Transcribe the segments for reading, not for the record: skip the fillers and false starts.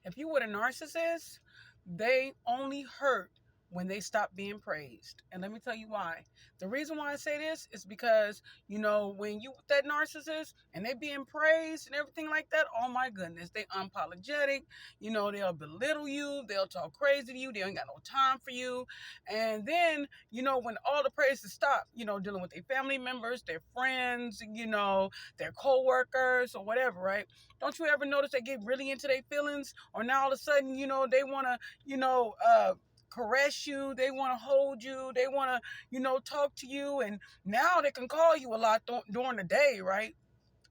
If you were a narcissist, they only hurt when they stop being praised. And let me tell you why. The reason why I say this is because, when you with that narcissist and they being praised and everything like that, oh my goodness, they unapologetic. They'll belittle you, they'll talk crazy to you, they ain't got no time for you. And then, when all the praises stop, dealing with their family members, their friends, their co-workers or whatever, right? Don't you ever notice they get really into their feelings, or now all of a sudden, they want to, caress you, they want to hold you, they want to, talk to you, and now they can call you a lot during the day, right?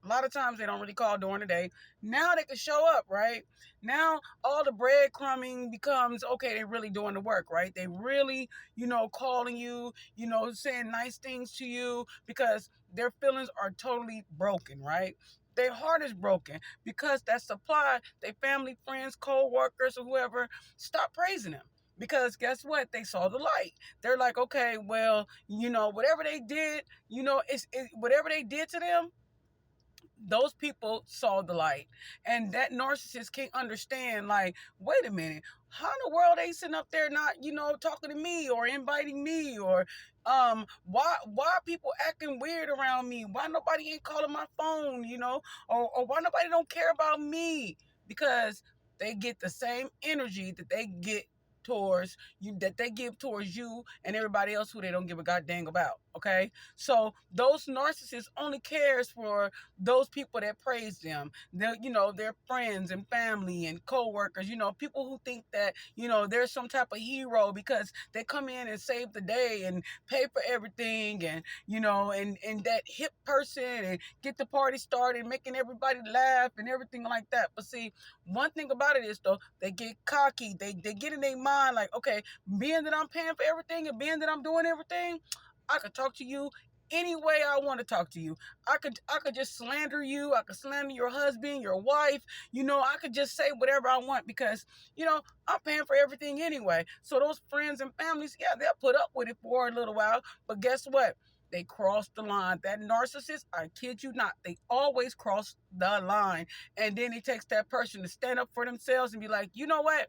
A lot of times they don't really call during the day. Now they can show up, right? Now all the breadcrumbing becomes, okay, they're really doing the work, right? They really, calling you, saying nice things to you because their feelings are totally broken, right? Their heart is broken because that supply, their family, friends, co-workers, or whoever, stop praising them. Because guess what? They saw the light. They're like, okay, well, whatever they did, whatever they did to them, those people saw the light. And that narcissist can't understand, like, wait a minute, how in the world they sitting up there not, talking to me or inviting me, or why people acting weird around me? Why nobody ain't calling my phone, or why nobody don't care about me? Because they get the same energy that they get towards you, that they give towards you and everybody else who they don't give a goddamn about. Okay, so those narcissists only cares for those people that praise them, their friends and family and co-workers, people who think that they're some type of hero because they come in and save the day and pay for everything, and and that hip person, and get the party started, making everybody laugh and everything like that. But see, one thing about it is, though, they get cocky, they get in their mind like, okay, being that I'm paying for everything and being that I'm doing everything, I could talk to you any way I want to talk to you. I could just slander you. I could slander your husband, your wife. I could just say whatever I want because, I'm paying for everything anyway. So those friends and families, yeah, they'll put up with it for a little while. But guess what? They cross the line. That narcissist, I kid you not, they always cross the line. And then it takes that person to stand up for themselves and be like, you know what?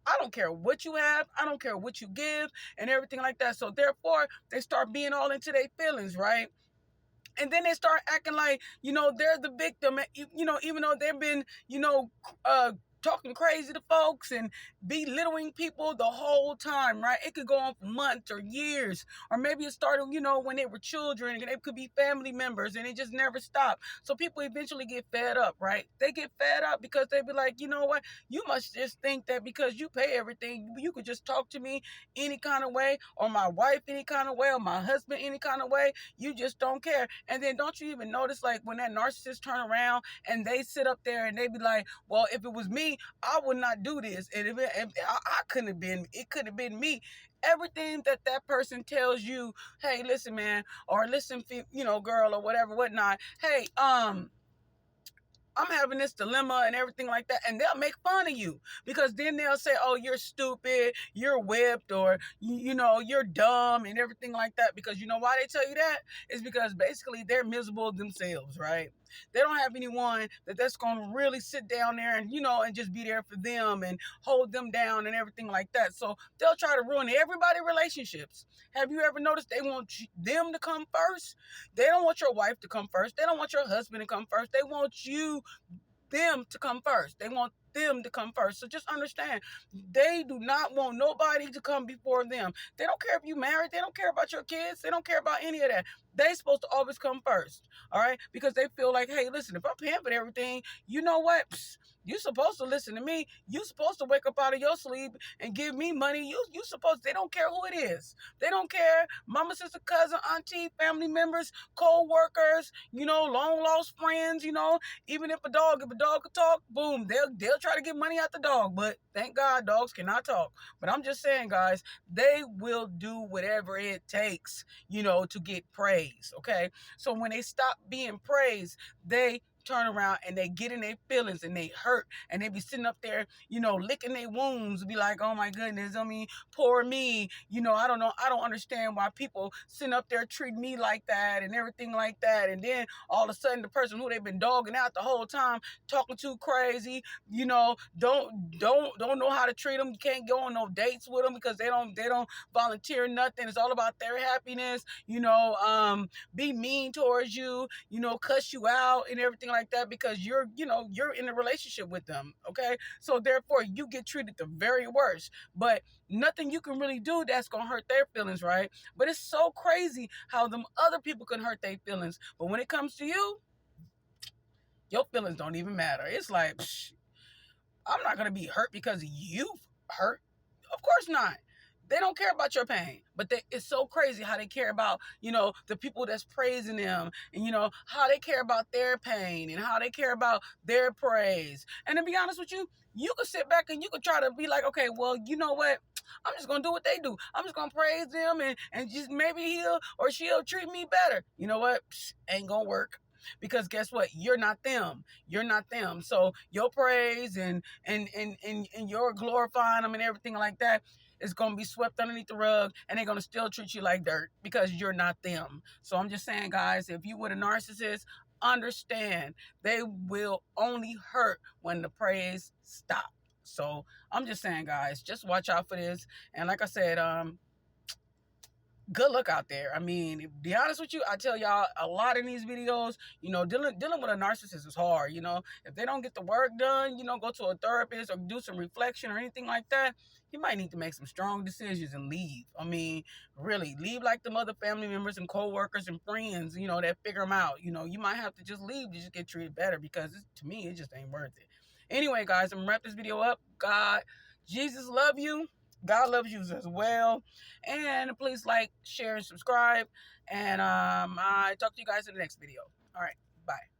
I don't care what you have. I don't care what you give and everything like that. So therefore, they start being all into their feelings, right? And then they start acting like, they're the victim, even though they've been, talking crazy to folks and belittling people the whole time, right? It could go on for months or years, or maybe it started, when they were children, and they could be family members, and it just never stopped. So people eventually get fed up, right? They get fed up because they be like, you know what? You must just think that because you pay everything, you could just talk to me any kind of way, or my wife any kind of way, or my husband any kind of way. You just don't care. And then don't you even notice, like, when that narcissist turn around and they sit up there and they be like, well, if it was me, I would not do this. And if I couldn't have been, it could have been me. Everything that person tells you, hey, listen, man, or listen, girl, or whatever, whatnot. Hey, I'm having this dilemma and everything like that. And they'll make fun of you because then they'll say, oh, you're stupid, you're whipped, or, you're dumb and everything like that. Because you know why they tell you that? It's because basically they're miserable themselves, right? They don't have anyone that's going to really sit down there and, and just be there for them and hold them down and everything like that. So they'll try to ruin everybody's relationships. Have you ever noticed they want them to come first? They don't want your wife to come first. They don't want your husband to come first. They want them to come first. They want them to come first. So just understand, they do not want nobody to come before them. They don't care if you married. They don't care about your kids. They don't care about any of that. They supposed to always come first, all right? Because they feel like, hey, listen, if I'm paying for everything, you know what? You supposed to listen to me. You supposed to wake up out of your sleep and give me money. You supposed, they don't care who it is. They don't care. Mama, sister, cousin, auntie, family members, co-workers, long lost friends, even if a dog could talk, boom, they'll try to get money out the dog. But thank God dogs cannot talk. But I'm just saying, guys, they will do whatever it takes, to get praise. Okay. So when they stop being praised, they turn around and they get in their feelings and they hurt and they be sitting up there, licking their wounds, be like, oh my goodness, I mean, poor me. I don't know. I don't understand why people sitting up there treating me like that and everything like that. And then all of a sudden the person who they've been dogging out the whole time, talking too crazy, don't know how to treat them. You can't go on no dates with them because they don't volunteer nothing. It's all about their happiness, be mean towards you, cuss you out and everything like that because you're in a relationship with them. Okay. So therefore you get treated the very worst, but nothing you can really do that's going to hurt their feelings. Right. But it's so crazy how them other people can hurt their feelings. But when it comes to you, your feelings don't even matter. It's like, I'm not going to be hurt because you hurt. Of course not. They don't care about your pain, but it's so crazy how they care about, the people that's praising them and, how they care about their pain and how they care about their praise. And to be honest with you, you can sit back and you can try to be like, okay, well, you know what? I'm just going to do what they do. I'm just going to praise them and just maybe he'll or she'll treat me better. You know what? Ain't going to work. Because guess what? You're not them. You're not them. So your praise and your glorifying them and everything like that is going to be swept underneath the rug, and they're going to still treat you like dirt because you're not them. So I'm just saying, guys, if you were a narcissist, understand they will only hurt when the praise stops. So I'm just saying, guys, just watch out for this. And like I said, good luck out there. I mean, to be honest with you, I tell y'all a lot in these videos, dealing with a narcissist is hard. If they don't get the work done, go to a therapist or do some reflection or anything like that, you might need to make some strong decisions and leave. I mean, really, leave like them other family members and co-workers and friends, that figure them out. You might have to just leave to just get treated better because to me, it just ain't worth it. Anyway, guys, I'm gonna wrap this video up. Jesus love you. God loves you as well. And please like, share, and subscribe. And I talk to you guys in the next video. All right. Bye.